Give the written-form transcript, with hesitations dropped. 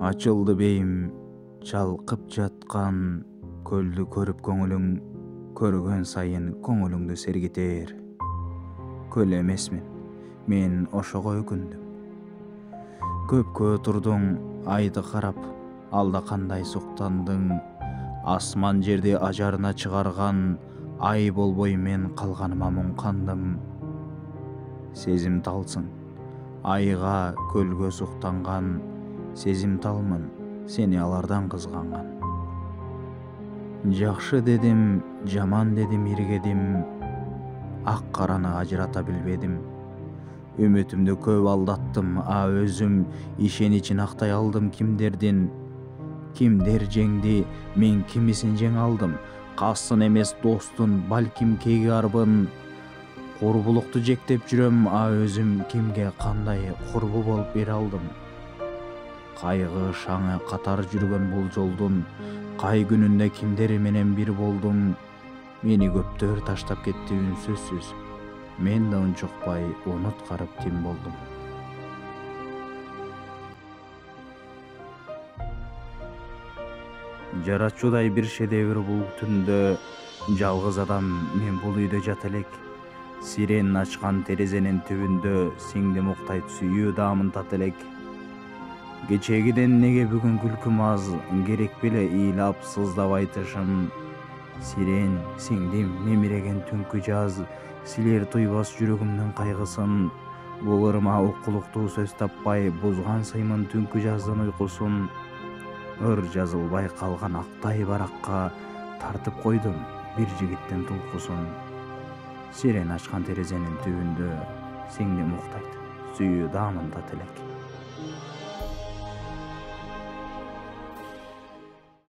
Açıldı beyim, çalqıp жаткан көлдү көрүп көңүлүң, көргөн сайын көңүлүңдү сергитер. Көл эмесмин, мен ошого өкүндүм. Көпкө турдуң, айды карап, алда кандай суктандың. Асман жерди ажарына чыгарган, ай болбой мен калганыма муң кандым. Сезимталсың, айга, көлгө суктанган, сезимталмын, сени алардан кызганган. Жакшы дедим, жаман дедим, иргедим, ак караны ажырата билбедим. Үмүтүмдү көп алдаттым, өзүм ишеничин актай алдым кимдердин. Кимдер жеңди, мен кимисин жеңе алдым. Касын эмес достун, балким кеги арбын. Курбулукту жектеп жүрөм, өзүм кимге кандай курбу болуп бере алдым. Кайгы шаңы катар жүргөн бул жолдун, кай күнүндө кимдер менен бир болдум. Мени көптөр таштап кетти үнсүзсүз, мен да унчукпай унуткарып тим болдум. Жарачуудай бир шедевр бул түндө, жалгыз адам мен бул үйдө жата элек. Сирен ачкан терезенин түбүндө, сиңдим уктайт, сүйүү даамын тата элек. Кечегиден неге бүгүн күлкүм аз, керек беле ыйлап сыздап айтышым. Сирен, сиңдим, мемиреген түнкү жаз, силер туйбас жүрөгүмдүн кайгысын. Булырыма укулуктуу сөз таппай, бузган сыймын түнкү жаздын уйкусун. Ыр жазылбай калган актай баракка тартып койдум бир жигиттин тулкусун. Сирен ачкан терезенин түбүндө, сиңдим уктайт, сүйүү даамын тата элек.